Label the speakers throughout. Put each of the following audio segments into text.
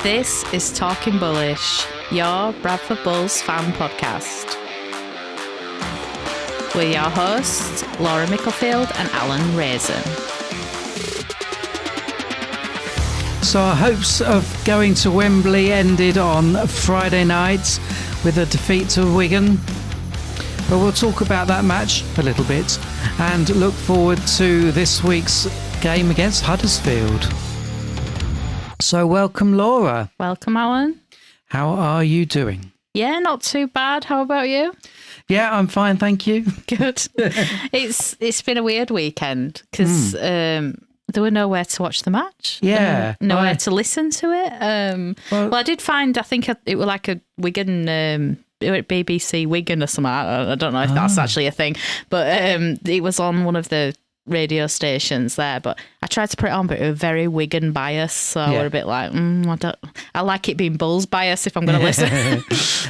Speaker 1: This is Talking Bullish, your Bradford Bulls fan podcast. We're your hosts, Laura Micklefield and Alan Raisin.
Speaker 2: So our hopes of going to Wembley ended on Friday night with a defeat to Wigan. But we'll talk about that match a little bit and look forward to this week's game against Huddersfield. So welcome, Laura.
Speaker 1: Welcome, Alan.
Speaker 2: How are you doing?
Speaker 1: Yeah, not too bad. How about you?
Speaker 2: Yeah, I'm fine, thank you.
Speaker 1: Good. It's been a weird weekend because there were nowhere to watch the match.
Speaker 2: Yeah.
Speaker 1: Nowhere to listen to it. Well, I did find, I think it was like a Wigan, BBC Wigan or something. I don't know if that's actually a thing, but it was on one of the radio stations there, but I tried to put it on, but it was very Wigan bias, so I was a bit like, I like it being Bulls bias if I'm going to listen.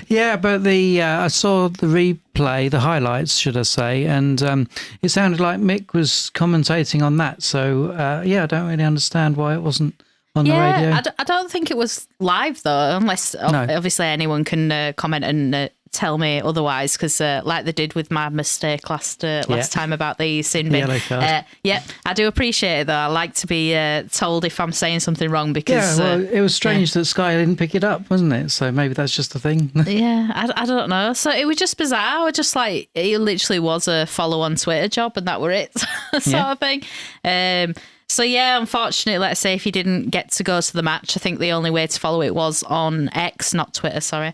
Speaker 2: Yeah, but I saw the replay, the highlights, should I say, and it sounded like Mick was commentating on that, so I don't really understand why it wasn't on the radio.
Speaker 1: I don't think it was live though, unless obviously anyone can comment and tell me otherwise, because like they did with my mistake last time about the sin bin.
Speaker 2: Yellow card.
Speaker 1: I do appreciate it though. I like to be told if I'm saying something wrong, because
Speaker 2: it was strange that Sky didn't pick it up, wasn't it? So maybe that's just a thing.
Speaker 1: I don't know. So it was just bizarre. It just like it literally was a follow on Twitter job, and that were it sort of thing. So yeah, unfortunately, let's say if you didn't get to go to the match, I think the only way to follow it was on X, not Twitter, sorry,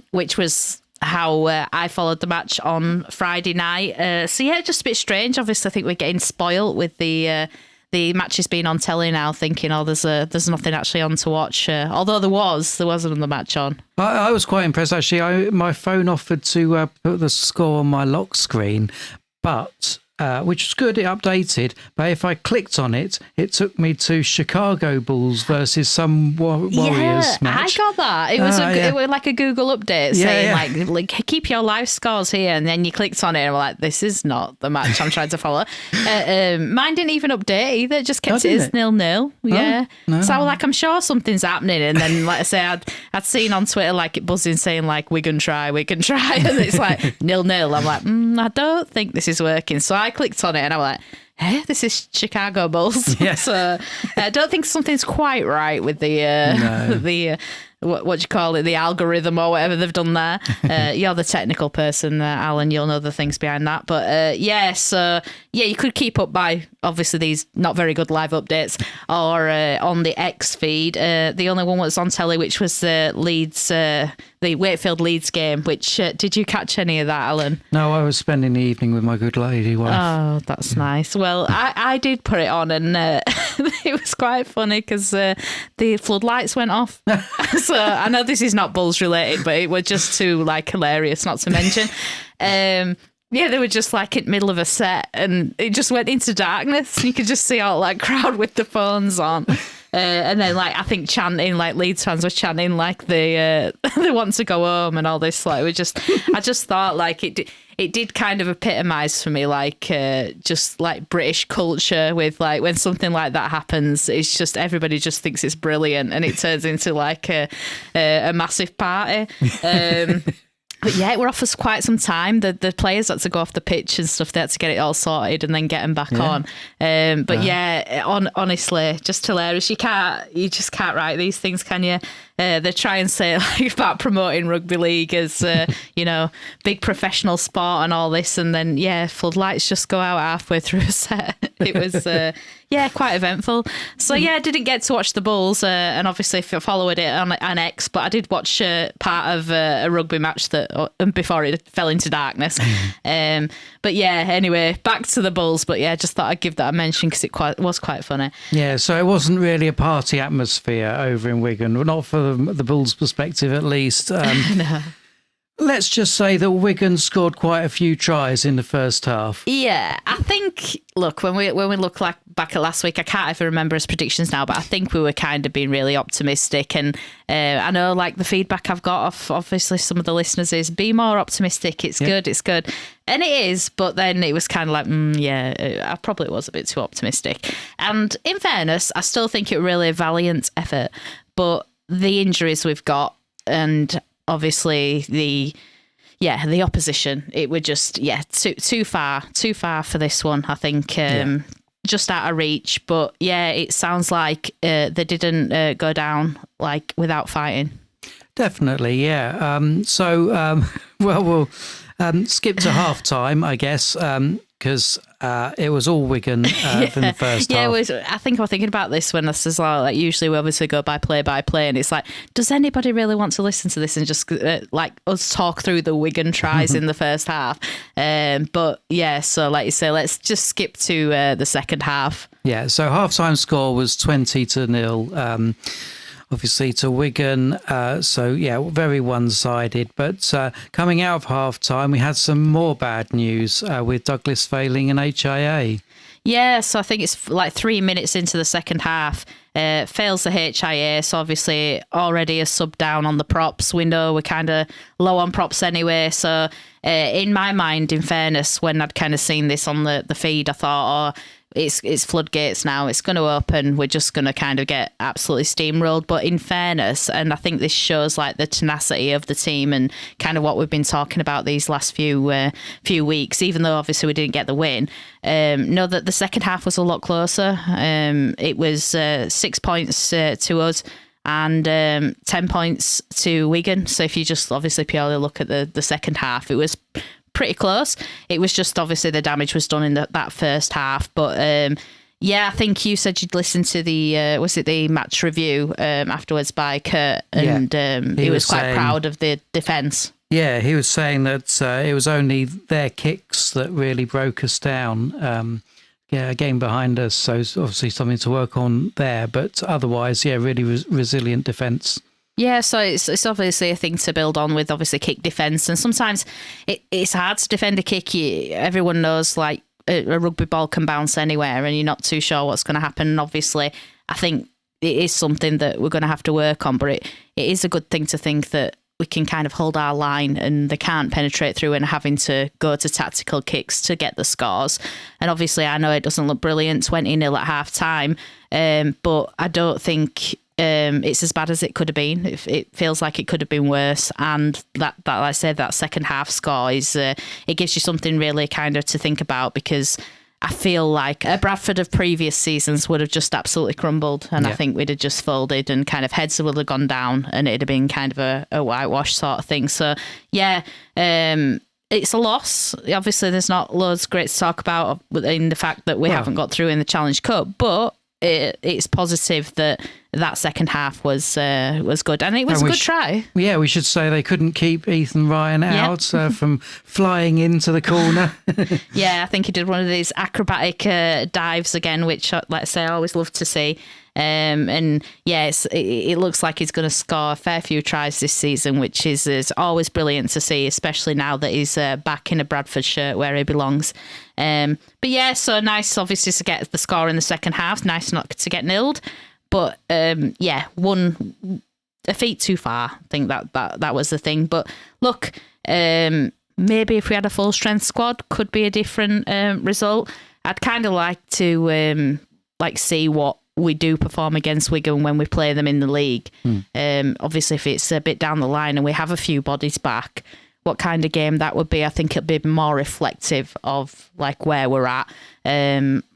Speaker 1: which was how I followed the match on Friday night. So yeah, just a bit strange. Obviously, I think we're getting spoilt with the matches being on telly now, thinking, there's nothing actually on to watch. Although there wasn't another match on.
Speaker 2: I was quite impressed actually. My phone offered to put the score on my lock screen, but. Which was good, it updated, but if I clicked on it, it took me to Chicago Bulls versus some Warriors match.
Speaker 1: I got that. It was it was like a Google update saying like keep your live scores here, and then you clicked on it and were like, this is not the match I'm trying to follow. Mine didn't even update either, it just kept it as 0-0. Yeah. No. So I was like, I'm sure something's happening, and then like I say, I'd seen on Twitter like it buzzing saying like Wigan try, and it's like 0-0. I'm like, I don't think this is working. So I clicked on it and I was like, hey, this is Chicago Bulls. Yeah. So I don't think something's quite right with the what do you call it, the algorithm or whatever they've done there. You're the technical person, Alan, you'll know the things behind that. But you could keep up by obviously these not very good live updates or on the X feed. The only one was on telly, which was the Wakefield Leeds game, which did you catch any of that, Alan?
Speaker 2: No, I was spending the evening with my good lady wife.
Speaker 1: Oh, that's nice. Well, I did put it on, and it was quite funny because the floodlights went off. So I know this is not Bulls related, but it was just too like hilarious not to mention. They were just like in the middle of a set, and it just went into darkness. You could just see all that crowd with the phones on. And then, like, I think chanting, like, Leeds fans were chanting, like, they want to go home and all this. Like, I just thought, like, it did kind of epitomise for me, like, just, like, British culture with, like, when something like that happens, it's just, everybody just thinks it's brilliant, and it turns into, like, a massive party. But yeah, it were off us quite some time. The players had to go off the pitch and stuff. They had to get it all sorted and then get them back on. Honestly, just hilarious. You just can't write these things, can you? They try and say like about promoting rugby league as big professional sport and all this, and then floodlights just go out halfway through a set. It was quite eventful. So I didn't get to watch the Bulls, and obviously followed it on X, but I did watch part of a rugby match that before it fell into darkness. Anyway, back to the Bulls. But just thought I'd give that a mention because it was quite funny.
Speaker 2: Yeah, so it wasn't really a party atmosphere over in Wigan, not for the Bulls' perspective at least.
Speaker 1: No.
Speaker 2: Let's just say that Wigan scored quite a few tries in the first half.
Speaker 1: Yeah, I think, look, when we look back at last week, I can't even remember his predictions now, but I think we were kind of being really optimistic. And I know like the feedback I've got off obviously some of the listeners is be more optimistic. It's good. And it is, but then it was kind of like, I probably was a bit too optimistic. And in fairness, I still think it was really a valiant effort. but the injuries we've got, and obviously the opposition, it would just too far for this one, I think. Just out of reach, but it sounds like they didn't go down like without fighting.
Speaker 2: Definitely, yeah. We'll skip to half time, I guess, because it was all Wigan from the first half.
Speaker 1: I think we're thinking about this when this is like usually we obviously go by play, and it's like, does anybody really want to listen to this and just like us talk through the Wigan tries in the first half? So like you say, let's just skip to the second half. Yeah,
Speaker 2: so half-time score was 20-0. Obviously to Wigan, very one-sided. But coming out of half-time, we had some more bad news with Douglas failing an HIA.
Speaker 1: Yeah, so I think it's like 3 minutes into the second half, fails the HIA, so obviously already a sub down on the props. We know we're kind of low on props anyway, so in my mind, in fairness, when I'd kind of seen this on the feed, I thought, it's floodgates now, it's going to open, we're just going to kind of get absolutely steamrolled. But in fairness, and I think this shows like the tenacity of the team and kind of what we've been talking about these last few weeks, even though obviously we didn't get the win, know that the second half was a lot closer. It was 6 points to us and 10 points to Wigan. So if you just obviously purely look at the second half, it was pretty close. It was just obviously the damage was done in that first half. But I think you said you'd listen to the was it the match review afterwards by Kurt, and he was quite proud of the defence.
Speaker 2: Yeah, he was saying that it was only their kicks that really broke us down. A game behind us, so it's obviously something to work on there. But otherwise, really resilient defence.
Speaker 1: Yeah, so it's obviously a thing to build on with obviously kick defence, and sometimes it's hard to defend a kick. Everyone knows like a rugby ball can bounce anywhere and you're not too sure what's going to happen. And obviously, I think it is something that we're going to have to work on, but it is a good thing to think that we can kind of hold our line and they can't penetrate through and having to go to tactical kicks to get the scores. And obviously, I know it doesn't look brilliant, 20-0 at half time, but I don't think it's as bad as it could have been. It feels like it could have been worse, and that like I said, that second half score is it gives you something really kind of to think about, because I feel like Bradford of previous seasons would have just absolutely crumbled, and I think we'd have just folded and kind of heads would have gone down and it'd have been kind of a whitewash sort of thing. So it's a loss. Obviously there's not loads great to talk about in the fact that we haven't got through in the Challenge Cup, but it's positive that second half was good, and it was a good try.
Speaker 2: Yeah, we should say they couldn't keep Ethan Ryan out from flying into the corner.
Speaker 1: Yeah, I think he did one of these acrobatic dives again, which, let's say, I always love to see. It looks like he's going to score a fair few tries this season, which is always brilliant to see, especially now that he's back in a Bradford shirt where he belongs. So nice, obviously, to get the score in the second half. Nice not to get nilled, but one a feet too far. I think that was the thing. But look, maybe if we had a full strength squad, could be a different result. I'd kind of like to see what we do perform against Wigan when we play them in the league. Obviously, if it's a bit down the line and we have a few bodies back, what kind of game that would be. I think it'd be more reflective of like where we're at.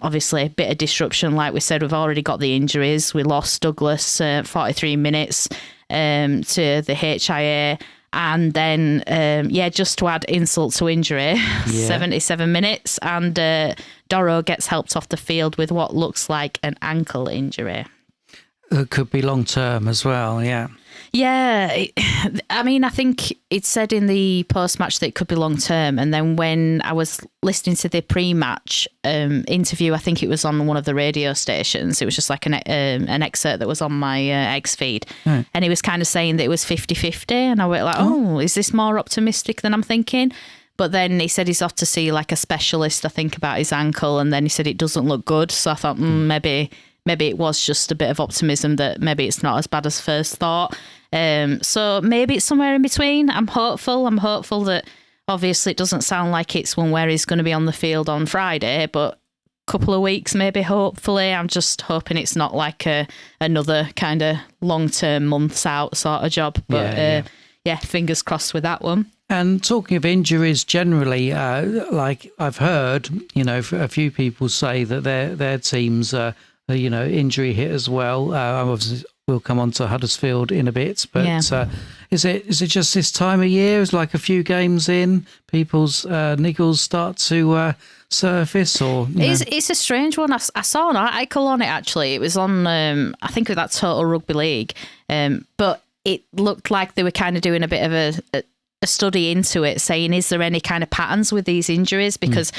Speaker 1: Obviously, a bit of disruption. Like we said, we've already got the injuries. We lost Douglas 43 minutes to the HIA. And then, just to add insult to injury, 77 minutes. And Doro gets helped off the field with what looks like an ankle injury.
Speaker 2: It could be long term as well, yeah.
Speaker 1: Yeah, I think it said in the post-match that it could be long-term. And then when I was listening to the pre-match interview, I think it was on one of the radio stations. It was just like an excerpt that was on my X feed. And he was kind of saying that it was 50-50. And I went like, is this more optimistic than I'm thinking? But then he said he's off to see like a specialist, I think, about his ankle. And then he said it doesn't look good. So I thought maybe it was just a bit of optimism that maybe it's not as bad as first thought. So maybe it's somewhere in between. I'm hopeful that obviously it doesn't sound like it's one where he's going to be on the field on Friday, but couple of weeks, maybe, hopefully. I'm just hoping it's not like another kind of long-term months out sort of job. But fingers crossed with that one.
Speaker 2: And talking of injuries generally, like I've heard, a few people say that their teams are, injury hit as well. Obviously, we'll come on to Huddersfield in a bit, but is it just this time of year? Is like a few games in, people's niggles start to surface, or
Speaker 1: it's a strange one. I saw an article on it actually. It was on I think with that Total Rugby League, but it looked like they were kind of doing a bit of a study into it, saying is there any kind of patterns with these injuries, because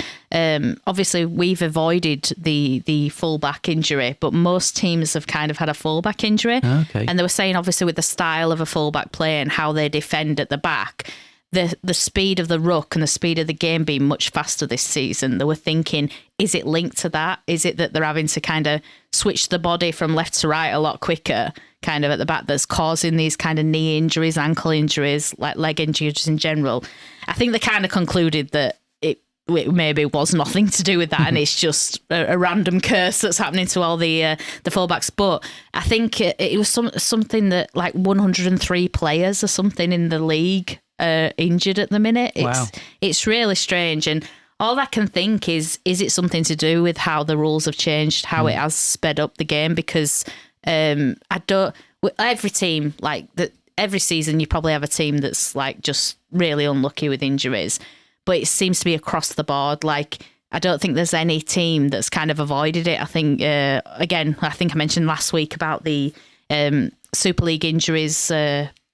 Speaker 1: obviously we've avoided the fullback injury, but most teams have kind of had a fullback injury. And they were saying obviously with the style of a fullback play and how they defend at the back, the speed of the ruck and the speed of the game being much faster this season, they were thinking, is it linked to that? Is it that they're having to kind of switch the body from left to right a lot quicker, kind of at the back, that's causing these kind of knee injuries, ankle injuries, like leg injuries in general? I think they kind of concluded that it maybe was nothing to do with that, and it's just a random curse that's happening to all the fullbacks. But I think it was something that like 103 players or something in the league injured at the minute. It's really strange, and all I can think is it something to do with how the rules have changed, how it has sped up the game? Because every team, like every season you probably have a team that's like just really unlucky with injuries, but it seems to be across the board. Like I don't think there's any team that's kind of avoided it. I think again, I think I mentioned last week about the Super League injuries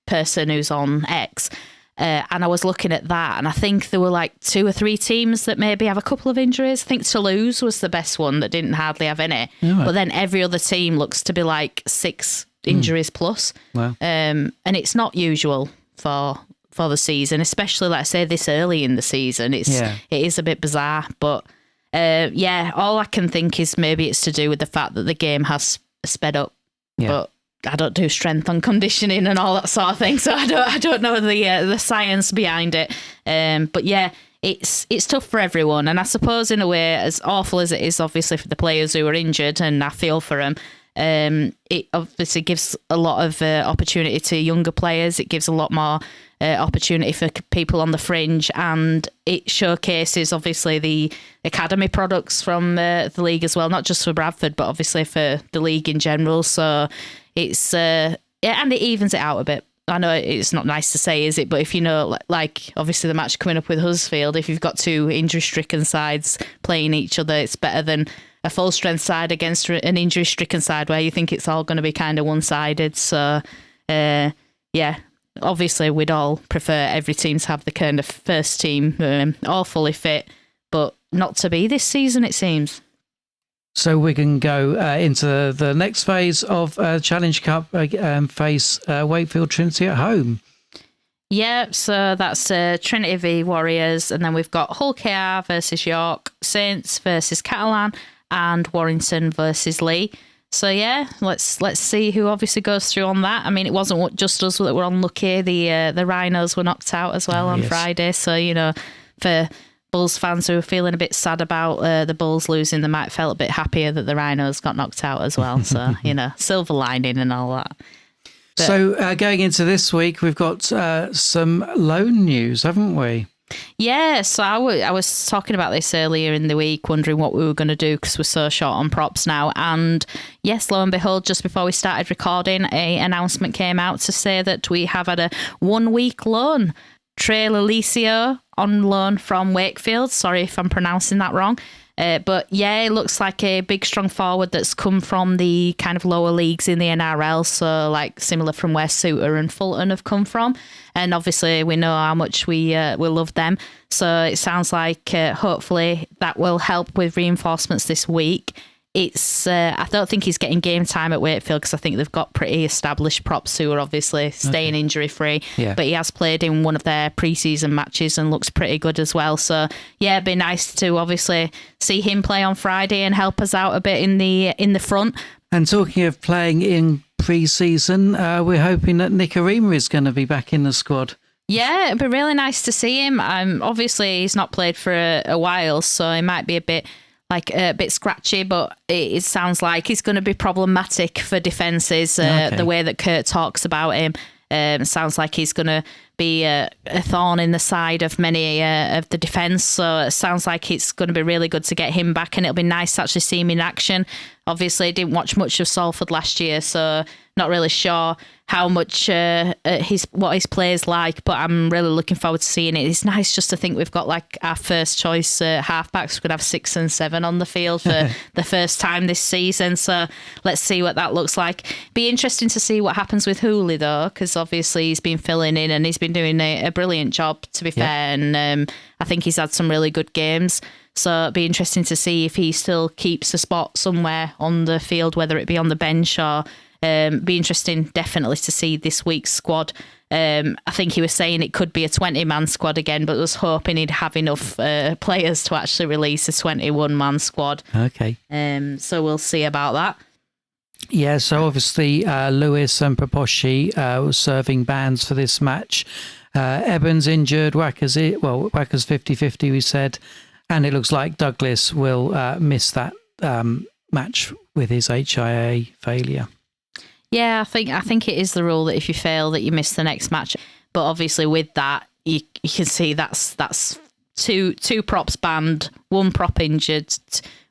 Speaker 1: person who's on X. And I was looking at that, and I think there were like 2 or 3 teams that maybe have a couple of injuries. I think Toulouse was the best one that didn't hardly have any. Right. But then every other team looks to be like 6 injuries plus. Wow. And it's not usual for the season, especially, like I say, this early in the season. It is a bit bizarre. But all I can think is maybe it's to do with the fact that the game has sped up. Yeah. But I don't do strength and conditioning and all that sort of thing, so I don't know the science behind it. But yeah, it's tough for everyone, and I suppose in a way, as awful as it is, obviously for the players who are injured, and I feel for them. It obviously gives a lot of opportunity to younger players. It gives a lot more opportunity for people on the fringe, and it showcases obviously the academy products from the league as well, not just for Bradford, but obviously for the league in general. So it's and it evens it out a bit. I know it's not nice to say, is it? But if you know, like obviously the match coming up with Huddersfield, if you've got 2 injury-stricken sides playing each other, it's better than a full-strength side against an injury-stricken side where you think it's all going to be kind of one-sided. So, obviously we'd all prefer every team to have the kind of first team all fully fit, but not to be this season, it seems.
Speaker 2: So we can go into the next phase of Challenge Cup and face Wakefield Trinity at home.
Speaker 1: Yeah, so that's Trinity v Warriors, and then we've got Hull KR versus York, Saints versus Catalan, and Warrington versus Lee. So yeah, let's see who obviously goes through on that. I mean, it wasn't just us that were unlucky. The Rhinos were knocked out as well on Friday. So for Bulls fans who are feeling a bit sad about the Bulls losing, they might felt a bit happier that the Rhinos got knocked out as well. So, silver lining and all that. But,
Speaker 2: so going into this week, we've got some loan news, haven't we?
Speaker 1: Yeah, so I was talking about this earlier in the week, wondering what we were going to do because we're so short on props now. And yes, lo and behold, just before we started recording, an announcement came out to say that we have had a 1-week loan. Trey Lalicio on loan from Wakefield. Sorry if I'm pronouncing that wrong. But yeah, it looks like a big, strong forward that's come from the kind of lower leagues in the NRL. So like similar from where Suter and Fulton have come from. And obviously we know how much we love them. So it sounds like hopefully that will help with reinforcements this week. It's I don't think he's getting game time at Wakefield because I think they've got pretty established props who are obviously staying injury free. Yeah. But he has played in one of their pre-season matches and looks pretty good as well. So yeah, it'd be nice to obviously see him play on Friday and help us out a bit in the front.
Speaker 2: And talking of playing in pre-season, we're hoping that Nick Arima is going to be back in the squad.
Speaker 1: Yeah, it'd be really nice to see him. Obviously he's not played for a while, so he might be a bit like a bit scratchy, but it sounds like he's going to be problematic for defences. The way that Kurt talks about him, sounds like he's going to be a thorn in the side of many of the defence. So it sounds like it's going to be really good to get him back, and it'll be nice to actually see him in action. Obviously, I didn't watch much of Salford last year, so not really sure how much what his play's like, but I'm really looking forward to seeing it. It's nice just to think we've got like our first choice halfbacks. We could have 6 and 7 on the field for the first time this season. So let's see what that looks like. Be interesting to see what happens with Hooley though, because obviously he's been filling in and he's been doing a brilliant job, to be fair. And I think he's had some really good games. So it'd be interesting to see if he still keeps a spot somewhere on the field, whether it be on the bench or be interesting definitely to see this week's squad. I think he was saying it could be a 20-man squad again, but was hoping he'd have enough players to actually release a 21-man squad.
Speaker 2: Okay.
Speaker 1: So we'll see about that.
Speaker 2: Yeah, so obviously Lewis and Proposhi were serving bans for this match. Evans injured, Wacker's 50-50 we said, and it looks like Douglas will miss that match with his HIA failure.
Speaker 1: Yeah, I think it is the rule that if you fail that you miss the next match. But obviously with that, you can see that's two props banned, one prop injured,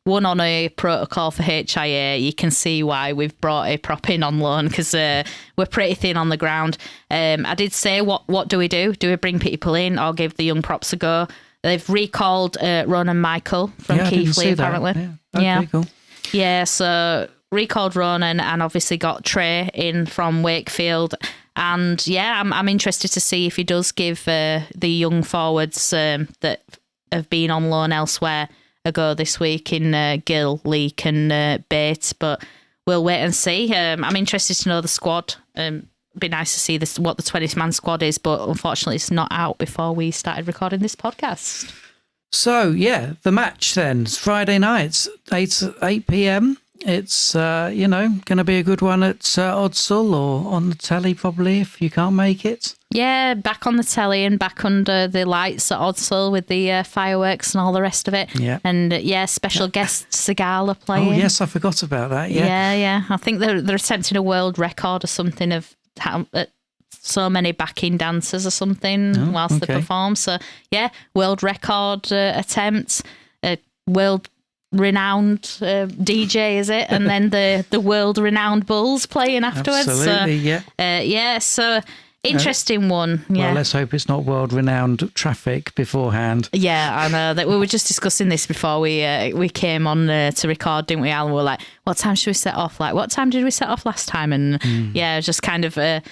Speaker 1: one on a protocol for HIA. You can see why we've brought a prop in on loan, because we're pretty thin on the ground. I did say, what do we do? Do we bring people in or give the young props a go? They've recalled Ronan Michael from Keighley, apparently.
Speaker 2: Okay, cool.
Speaker 1: Yeah, so recalled Ronan and obviously got Trey in from Wakefield. And yeah, I'm interested to see if he does give the young forwards that have been on loan elsewhere a go this week in Gill, Leake and Bates. But we'll wait and see. I'm interested to know the squad. Be nice to see what the 20-man squad is, but unfortunately it's not out before we started recording this podcast.
Speaker 2: So yeah, the match then. It's Friday nights, 8 p.m. It's, going to be a good one at Odsal or on the telly probably if you can't make it.
Speaker 1: Yeah, back on the telly and back under the lights at Odsal with the fireworks and all the rest of it. Yeah. And special guest Segala playing.
Speaker 2: Oh yes, I forgot about that.
Speaker 1: Yeah. I think they're attempting a world record or something of so many backing dancers or something whilst they perform. So yeah, world record attempt, world renowned DJ, is it? And then the world renowned Bulls playing afterwards.
Speaker 2: Absolutely,
Speaker 1: so interesting one. Yeah.
Speaker 2: Well, let's hope it's not world renowned traffic beforehand.
Speaker 1: Yeah, I know that we were just discussing this before we came on to record, didn't we, Alan? We were like, what time should we set off? Like, what time did we set off last time? And just kind of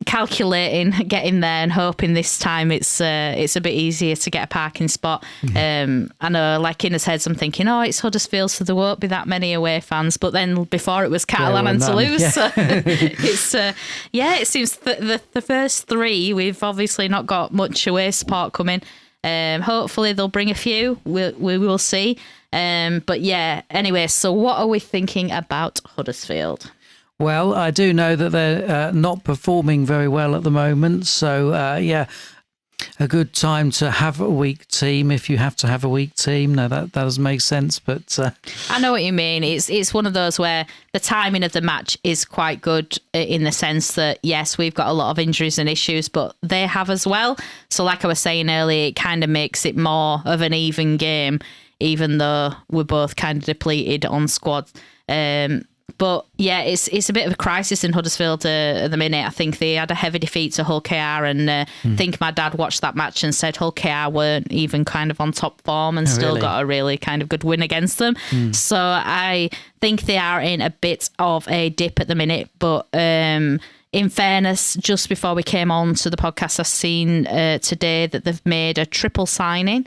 Speaker 1: calculating, getting there and hoping this time it's a bit easier to get a parking spot. I know, like in his head, I'm thinking, it's Huddersfield, so there won't be that many away fans. But then before it was Catalan and Toulouse. Yeah. So it's it seems the first three we've obviously not got much away support coming. Hopefully they'll bring a few. We will see. But yeah, anyway, so what are we thinking about Huddersfield?
Speaker 2: Well, I do know that they're not performing very well at the moment. So, a good time to have a weak team if you have to have a weak team. No, that does make sense. But
Speaker 1: I know what you mean. It's one of those where the timing of the match is quite good in the sense that, yes, we've got a lot of injuries and issues, but they have as well. So like I was saying earlier, it kind of makes it more of an even game, even though we're both kind of depleted on squad. But yeah, it's a bit of a crisis in Huddersfield at the minute. I think they had a heavy defeat to Hull KR, and I think my dad watched that match and said Hull KR weren't even kind of on top form and still got a really kind of good win against them. So I think they are in a bit of a dip at the minute. But in fairness, just before we came on to the podcast, I've seen today that they've made a triple signing.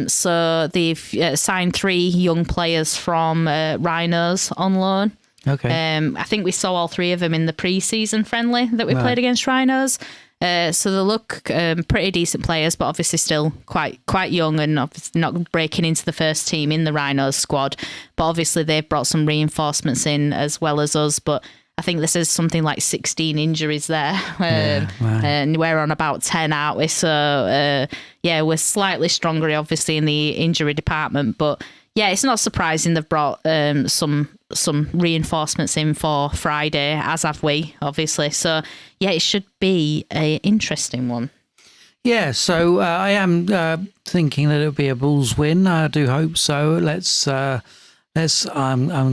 Speaker 1: So they've signed 3 young players from Rhinos on loan. Okay. I think we saw all 3 of them in the pre-season friendly that we played against Rhinos. So they look pretty decent players, but obviously still quite young and obviously not breaking into the first team in the Rhinos squad. But obviously they've brought some reinforcements in as well as us. But I think this is something like 16 injuries there. And we're on about 10, aren't we? So, we're slightly stronger, obviously, in the injury department. But, yeah, it's not surprising they've brought some reinforcements in for Friday, as have we, obviously. So, yeah, it should be an interesting one.
Speaker 2: Yeah, so I am thinking that it'll be a Bulls win. I do hope so. I'm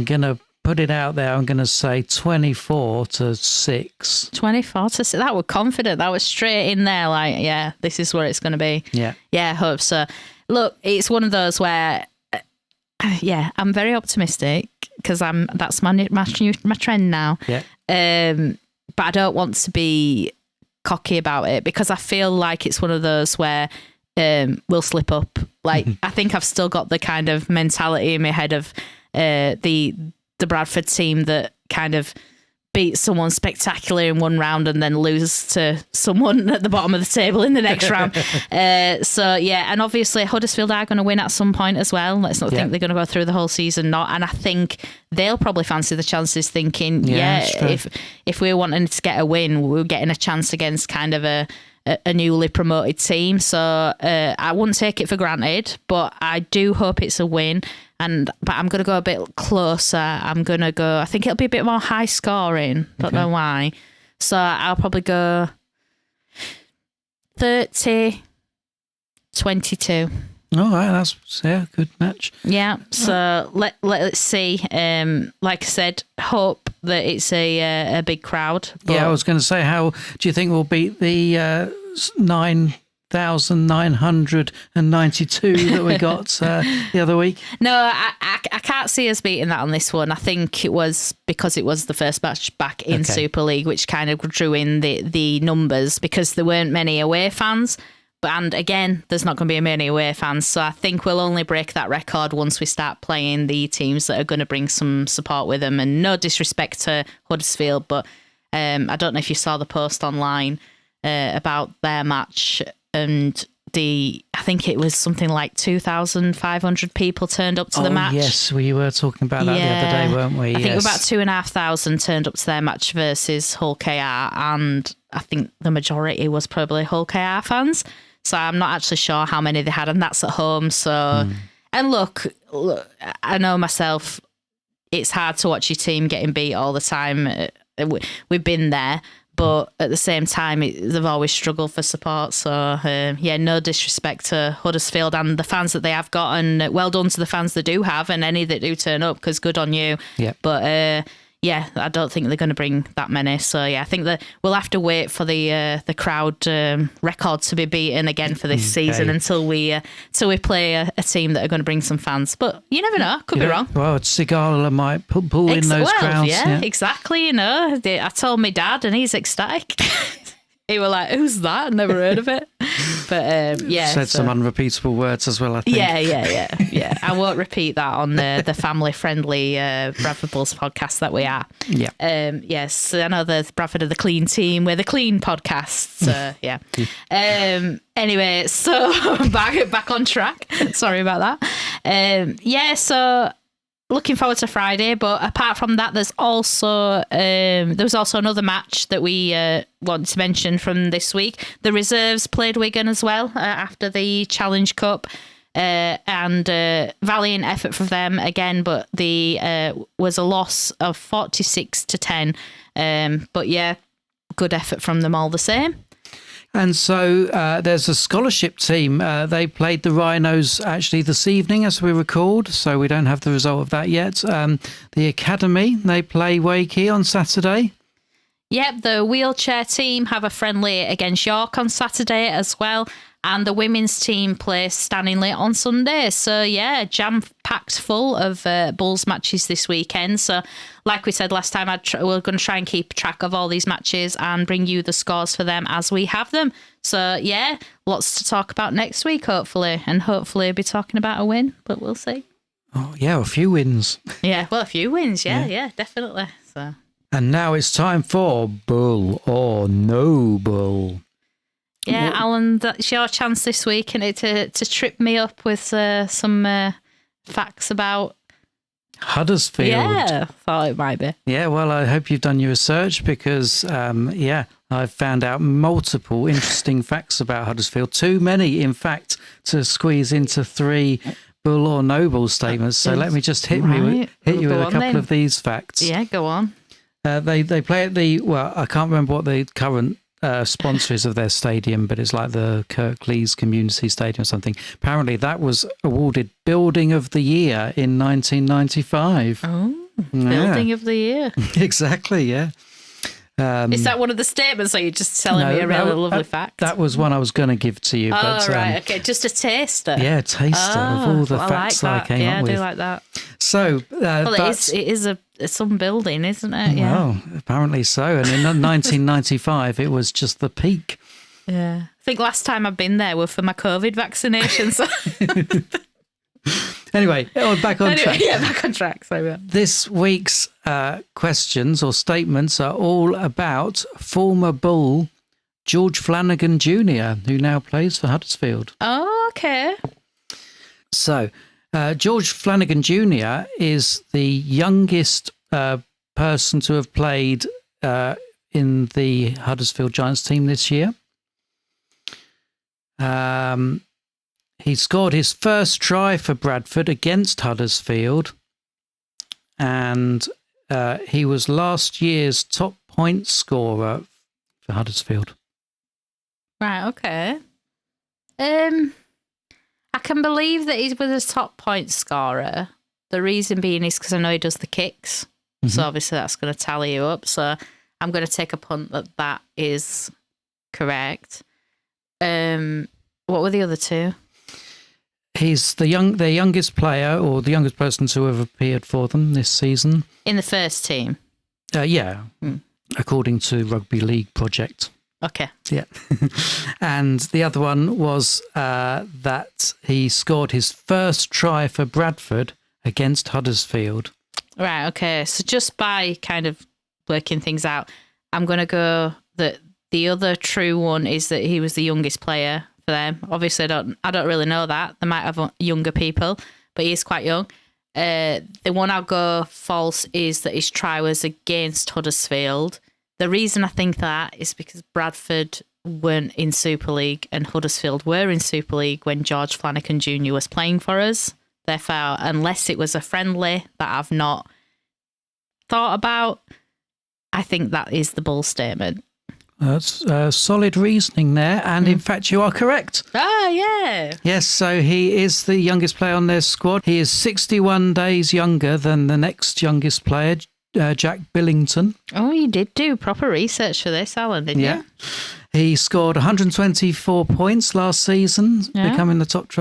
Speaker 2: going to put it out there. I'm going to say 24-6.
Speaker 1: 24-6. That was confident. That was straight in there. Like, yeah, this is where it's going to be.
Speaker 2: Yeah.
Speaker 1: Yeah, I hope so. Look, it's one of those where, I'm very optimistic because that's my trend now.
Speaker 2: Yeah.
Speaker 1: But I don't want to be cocky about it because I feel like it's one of those where we'll slip up. Like, I think I've still got the kind of mentality in my head of the Bradford team that kind of beat someone spectacular in one round and then lose to someone at the bottom of the table in the next round. So, yeah, and obviously Huddersfield are going to win at some point as well. Let's not think they're going to go through the whole season not. And I think they'll probably fancy the chances thinking, if we're wanting to get a win, we're getting a chance against kind of a newly promoted team. So I wouldn't take it for granted, but I do hope it's a win. But I'm going to go a bit closer. I'm going to go, I think it'll be a bit more high scoring. Don't know why. So I'll probably go 30-22.
Speaker 2: All right, that's a good match.
Speaker 1: Yeah, so let's see. Like I said, hope that it's a big crowd.
Speaker 2: Yeah, I was going to say, how do you think we'll beat the 9,992 that we got the other week?
Speaker 1: No, I can't see us beating that on this one. I think it was because it was the first match back in Super League, which kind of drew in the numbers because there weren't many away fans. And again, there's not going to be many away fans. So I think we'll only break that record once we start playing the teams that are going to bring some support with them. And no disrespect to Huddersfield, but I don't know if you saw the post online about their match, and I think it was something like 2,500 people turned up to the match.
Speaker 2: Yes, we were talking about that the other day, weren't we?
Speaker 1: I think about 2,500 turned up to their match versus Hull KR, and I think the majority was probably Hull KR fans. So I'm not actually sure how many they had, and that's at home. So, and look, I know myself, it's hard to watch your team getting beat all the time. We've been there. But at the same time, they've always struggled for support. So, no disrespect to Huddersfield and the fans that they have got. And well done to the fans they do have and any that do turn up, because good on you.
Speaker 2: Yeah.
Speaker 1: But, I don't think they're going to bring that many. So, I think that we'll have to wait for the crowd record to be beaten again for this season until we play a team that are going to bring some fans. But you never know. Could be wrong.
Speaker 2: Well, Sigala might pull in those crowds.
Speaker 1: Yeah, exactly. You know, I told my dad and he's ecstatic. He were like, "Who's that? Never heard of it." But
Speaker 2: said some unrepeatable words as well, I think.
Speaker 1: Yeah. I won't repeat that on the family-friendly Bradford Bulls podcast that we are.
Speaker 2: Yeah.
Speaker 1: Yes, I know the Bradford are the clean team. We're the clean podcast. So yeah. Anyway, so back on track. Sorry about that. So. Looking forward to Friday, but apart from that, there was also another match that we want to mention from this week. The reserves played Wigan as well after the Challenge Cup, and valiant effort from them again, but the was a loss of 46-10. But yeah, good effort from them all the same.
Speaker 2: And so there's a scholarship team. They played the Rhinos actually this evening as we record, so we don't have the result of that yet. The Academy, they play Wakey on Saturday.
Speaker 1: Yep, the wheelchair team have a friendly against York on Saturday as well. And the women's team play Stanley on Sunday. So, yeah, jam-packed full of Bulls matches this weekend. So, like we said last time, we're going to try and keep track of all these matches and bring you the scores for them as we have them. So, yeah, lots to talk about next week, hopefully. And hopefully be talking about a win, but we'll see.
Speaker 2: Oh, yeah, a few wins.
Speaker 1: Yeah, well, a few wins, yeah, definitely. So.
Speaker 2: And now it's time for Bull or No Bull.
Speaker 1: Yeah, Alan, that's your chance this week, and to trip me up with some facts about
Speaker 2: Huddersfield.
Speaker 1: Yeah, thought it might be.
Speaker 2: Yeah, well, I hope you've done your research because, I've found out multiple interesting facts about Huddersfield. Too many, in fact, to squeeze into 3 Bull or no Bull statements. So let me just hit you with a couple of these facts.
Speaker 1: Yeah, go on.
Speaker 2: They play at I can't remember what the current sponsor is of their stadium, but it's like the Kirklees Community Stadium or something. Apparently that was awarded Building of the Year in 1995.
Speaker 1: Oh, Building of the Year.
Speaker 2: Exactly, yeah.
Speaker 1: Is that one of the statements, or are you just telling me a really lovely fact?
Speaker 2: That was one I was going to give to you.
Speaker 1: But, right, okay, just a taster.
Speaker 2: Yeah, a taster of all the facts I came up with.
Speaker 1: Yeah, I do like that.
Speaker 2: So,
Speaker 1: it is some building, isn't it? Yeah.
Speaker 2: Well, apparently so. And in 1995, it was just the peak.
Speaker 1: Yeah. I think last time I've been there were for my COVID vaccinations.
Speaker 2: Anyway, back on track.
Speaker 1: Yeah, back on track. So,
Speaker 2: This week's questions or statements are all about former Bull George Flanagan Jr., who now plays for Huddersfield.
Speaker 1: Oh, okay.
Speaker 2: So, George Flanagan Jr. is the youngest person to have played in the Huddersfield Giants team this year. He scored his first try for Bradford against Huddersfield, and he was last year's top point scorer for Huddersfield.
Speaker 1: Right, okay. I can believe that he was a top point scorer. The reason being is because I know he does the kicks, so obviously that's going to tally you up. So I'm going to take a punt that is correct. What were the other two?
Speaker 2: He's their youngest player, or the youngest person to have appeared for them this season.
Speaker 1: In the first team?
Speaker 2: Yeah, according to Rugby League Project.
Speaker 1: Okay.
Speaker 2: Yeah. And the other one was that he scored his first try for Bradford against Huddersfield. Right,
Speaker 1: okay. So just by kind of working things out, I'm going to go that the other true one is that he was the youngest player for them. Obviously, I don't really know that. They might have younger people, but he is quite young. The one I'll go false is that his try was against Huddersfield. The reason I think that is because Bradford weren't in Super League and Huddersfield were in Super League when George Flanagan Jr. was playing for us. Therefore, unless it was a friendly that I've not thought about, I think that is the Bull statement.
Speaker 2: That's solid reasoning there, and in fact you are correct.
Speaker 1: Ah, yeah.
Speaker 2: Yes, so he is the youngest player on their squad. He is 61 days younger than the next youngest player, Jack Billington.
Speaker 1: Oh, you did do proper research for this, Alan, didn't you?
Speaker 2: He scored 124 points last season, becoming the top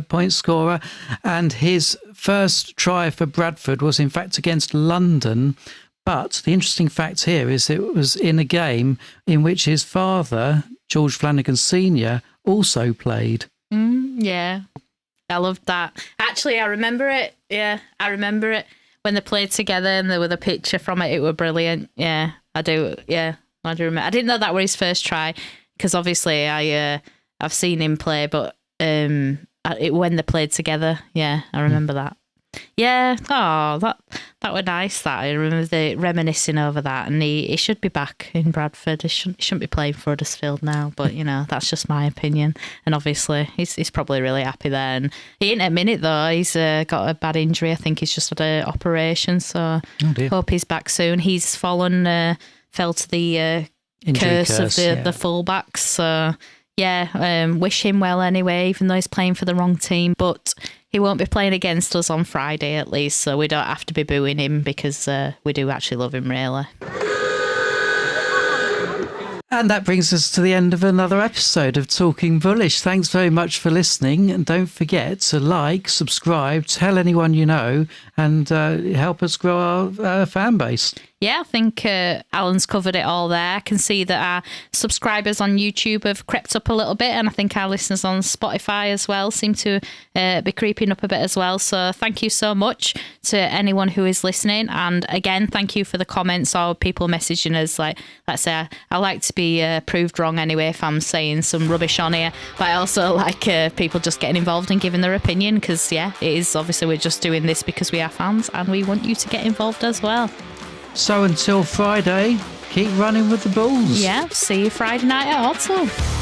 Speaker 2: point scorer. And his first try for Bradford was, in fact, against London. But the interesting fact here is it was in a game in which his father, George Flanagan Sr., also played.
Speaker 1: Yeah, I loved that. Actually, I remember it. Yeah, I remember it. When they played together and there was a picture from it, it was brilliant. Yeah, I do. Yeah, I do remember. I didn't know that was his first try because obviously I've seen him play, but when they played together, yeah, I remember that. Yeah, that was nice. That I remember reminiscing over that, and he should be back in Bradford. He shouldn't be playing for Huddersfield now, but that's just my opinion. And obviously, he's probably really happy there. And he ain't admit it though. He's got a bad injury. I think he's just had an operation. So hope he's back soon. He's fell to the curse of the fullbacks. So yeah, wish him well anyway. Even though he's playing for the wrong team, but he won't be playing against us on Friday at least, so we don't have to be booing him because we do actually love him, really.
Speaker 2: And that brings us to the end of another episode of Talking Bullish. Thanks very much for listening, and don't forget to like, subscribe, tell anyone you know, and help us grow our fan base. Yeah, I think Alan's covered it all there. I can see that our subscribers on YouTube have crept up a little bit, and I think our listeners on Spotify as well seem to be creeping up a bit as well. So thank you so much to anyone who is listening. And again, thank you for the comments or people messaging us. Like, let's say I like to be proved wrong anyway if I'm saying some rubbish on here, but I also like people just getting involved and giving their opinion because, yeah, it is obviously we're just doing this because we are fans and we want you to get involved as well. So until Friday, keep running with the Bulls. Yeah, see you Friday night at Odsal.